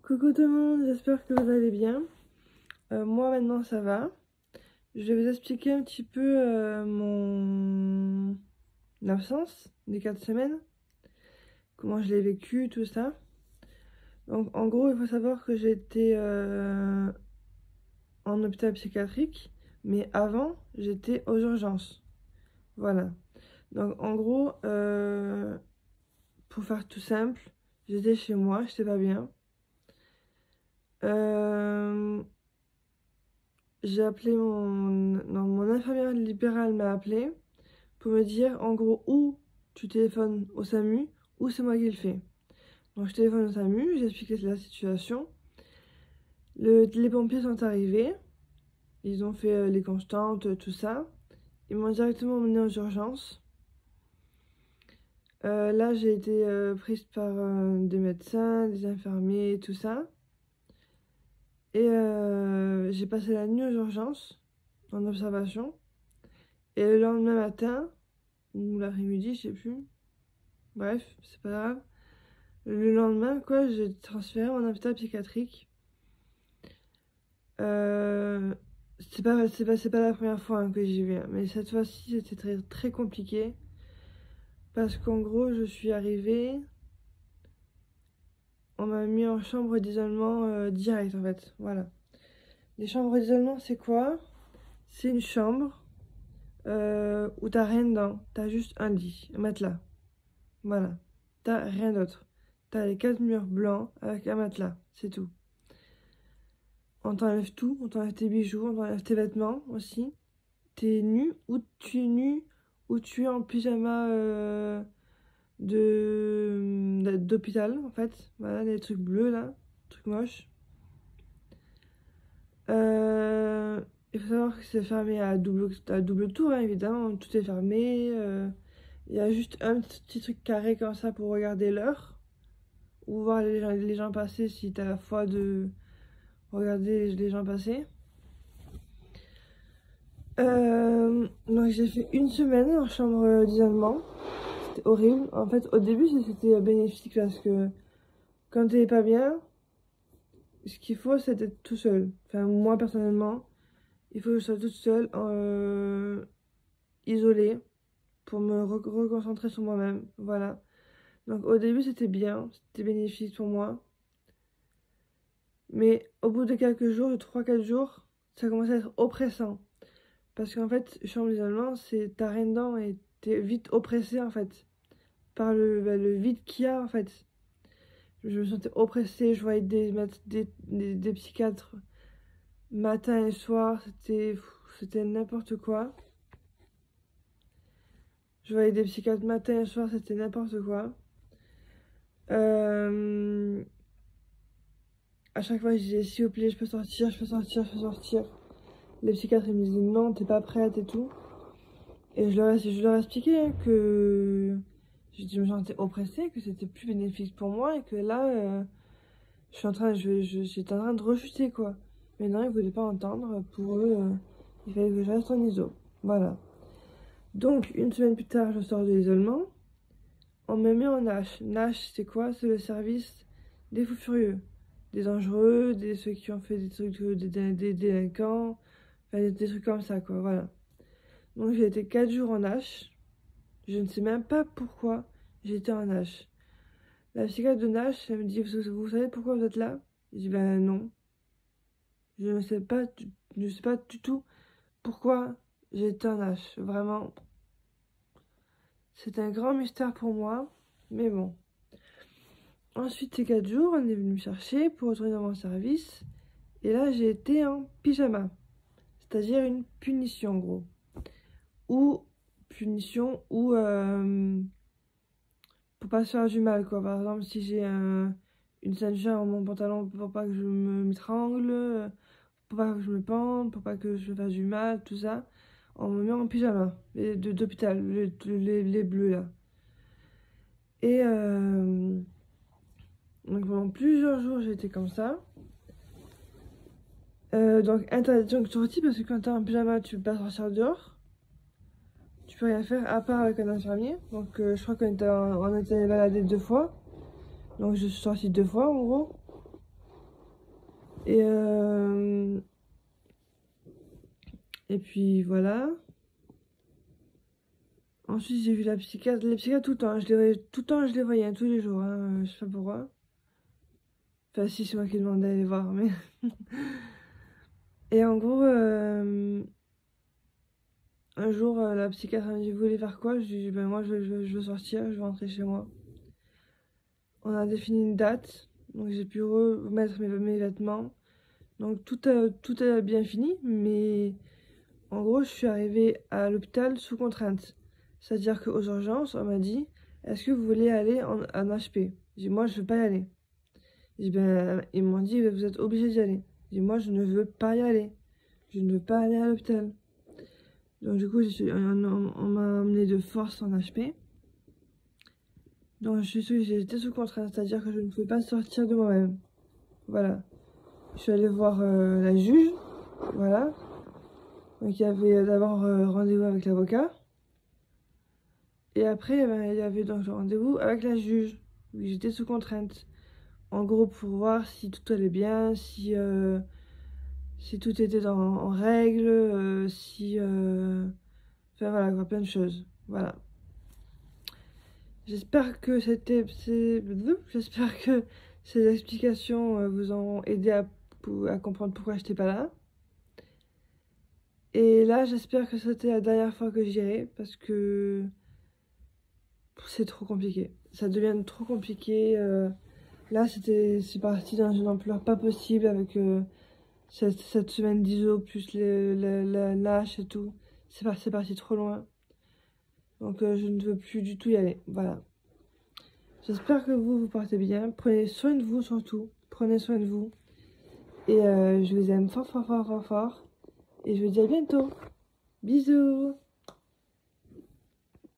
Coucou tout le monde, j'espère que vous allez bien. Moi maintenant ça va. Je vais vous expliquer un petit peu mon absence des 4 semaines, comment je l'ai vécu, tout ça. Donc en gros, il faut savoir que j'ai été en hôpital psychiatrique, mais avant j'étais aux urgences. Voilà. Donc en gros, pour faire tout simple, j'étais chez moi, j'étais pas bien. Euh, J'ai appelé mon infirmière libérale m'a appelé pour me dire en gros où tu téléphones au SAMU ou c'est moi qui le fais. Donc je téléphone au SAMU, j'ai expliqué la situation. Les pompiers sont arrivés, ils ont fait les constantes, tout ça. Ils m'ont directement emmené aux urgences. Là j'ai été prise par des médecins, des infirmiers, tout ça. Et j'ai passé la nuit aux urgences, en observation. Et le lendemain matin, ou l'après-midi, je sais plus. Bref, c'est pas grave. Le lendemain, quoi, j'ai transféré en hôpital psychiatrique. Euh, c'est pas la première fois hein, que j'y vais, hein, mais cette fois-ci, c'était très, très compliqué. Parce qu'en gros, je suis arrivée, on m'a mis en chambre d'isolement direct, en fait. Voilà. Les chambres d'isolement, c'est quoi? C'est une chambre où t'as rien dedans. T'as juste un lit, un matelas. Voilà. T'as rien d'autre. T'as les 4 murs blancs avec un matelas, c'est tout. On t'enlève tout, on t'enlève tes bijoux, on t'enlève tes vêtements aussi. T'es nu, ou tu es nu, ou tu es en pyjama d'hôpital en fait. Voilà, les trucs bleus là, trucs moches. Euh, il faut savoir que c'est fermé à double tour, hein, évidemment, tout est fermé. Il y a juste un petit truc carré comme ça pour regarder l'heure, ou voir les gens passer si t'as la foi de regarder les gens passer. Donc j'ai fait une semaine en chambre d'isolement. C'était horrible. En fait, au début, c'était bénéfique parce que quand t'es pas bien, ce qu'il faut, c'est d'être tout seul. Enfin, moi, personnellement, il faut que je sois toute seule, isolée, pour me reconcentrer sur moi-même. Voilà. Donc au début, c'était bien, c'était bénéfique pour moi. Mais au bout de quelques jours, de 3 4 jours, ça commençait à être oppressant. Parce qu'en fait, chambre d'isolement, t'as rien dedans et t'es vite oppressé en fait. Par le vide qu'il y a en fait. Je me sentais oppressée, je voyais des psychiatres matin et soir, c'était n'importe quoi. Je voyais des psychiatres matin et soir, c'était n'importe quoi. À chaque fois, je disais s'il vous plaît, je peux sortir, je peux sortir, je peux sortir. Les psychiatres ils me disaient non, t'es pas prête et tout. Et je leur expliquais hein, que je me sentais oppressée, que c'était plus bénéfique pour moi et que là, j'étais en train de rechuter quoi. Mais non, ils voulaient pas entendre. Pour eux, il fallait que je reste en iso. Voilà. Donc, une semaine plus tard, je sors de l'isolement. On me met en Nash. Nash, c'est quoi? C'est le service des fous furieux. Des dangereux, ceux qui ont fait des trucs, des délinquants. Enfin, des trucs comme ça, quoi. Voilà. Donc, j'ai été 4 jours en Nash. Je ne sais même pas pourquoi j'étais en Nash. La psychiatre de Nash, elle me dit, vous savez pourquoi vous êtes là? Je dis, ben non. Je ne sais pas, je sais pas du tout pourquoi j'étais en H. Vraiment, c'est un grand mystère pour moi. Mais bon. Ensuite, ces 4 jours, on est venu me chercher pour retourner dans mon service. Et là, j'ai été en pyjama. C'est-à-dire une punition, en gros. Ou punition, ou pour pas se faire du mal, quoi. Par exemple, si j'ai une ceinture en mon pantalon pour pas que je m'étrangle, pour pas que je me pende, pour pas que je me fasse du mal, tout ça. On me met en pyjama, d'hôpital, les bleus là. Et donc pendant plusieurs jours j'ai été comme ça. Donc interdiction de sortie parce que quand t'es en pyjama tu peux pas sortir dehors. Tu peux rien faire à part avec un infirmier. Donc je crois qu'on était baladé 2 fois. Donc je suis sortie 2 fois en gros. Et, et puis voilà. Ensuite, j'ai vu la psychiatre. Les psychiatres tout le temps, hein. Je les voyais, tout le temps, je les voyais, hein, tous les jours. Hein. Je sais pas pourquoi. Enfin, si, c'est moi qui demandais à les voir, mais... Et en gros, un jour, la psychiatre m'a dit, vous voulez faire quoi? Je lui ai dit, ben moi, je veux sortir, je veux rentrer chez moi. On a défini une date, donc j'ai pu remettre mes vêtements. Donc tout a bien fini, mais en gros, je suis arrivée à l'hôpital sous contrainte. C'est-à-dire qu'aux urgences, on m'a dit, est-ce que vous voulez aller en HP? J'ai dit, moi, je veux pas y aller. J'ai dit, ben, ils m'ont dit, vous êtes obligé d'y aller. J'ai dit, moi, je ne veux pas y aller. Je ne veux pas aller à l'hôpital. Donc du coup, on m'a emmené de force en HP. Donc j'étais sous contrainte, c'est-à-dire que je ne pouvais pas sortir de moi-même. Voilà. Je suis allée voir la juge. Voilà. Donc il y avait d'abord rendez-vous avec l'avocat. Et après, ben, il y avait donc le rendez-vous avec la juge. Oui, j'étais sous contrainte. En gros, pour voir si tout allait bien, si tout était en règle, si... Enfin voilà, quoi, plein de choses. Voilà. J'espère que j'espère que ces explications vous ont aidé à comprendre pourquoi je n'étais pas là. Et là, j'espère que c'était la dernière fois que j'irai parce que c'est trop compliqué. Ça devient trop compliqué. Là, c'est parti dans une ampleur pas possible avec cette semaine d'ISO plus la lâche et tout. C'est parti trop loin. Donc je ne veux plus du tout y aller. Voilà. J'espère que vous portez bien. Prenez soin de vous surtout. Prenez soin de vous. Et je vous aime fort, fort, fort, fort, fort. Et je vous dis à bientôt. Bisous.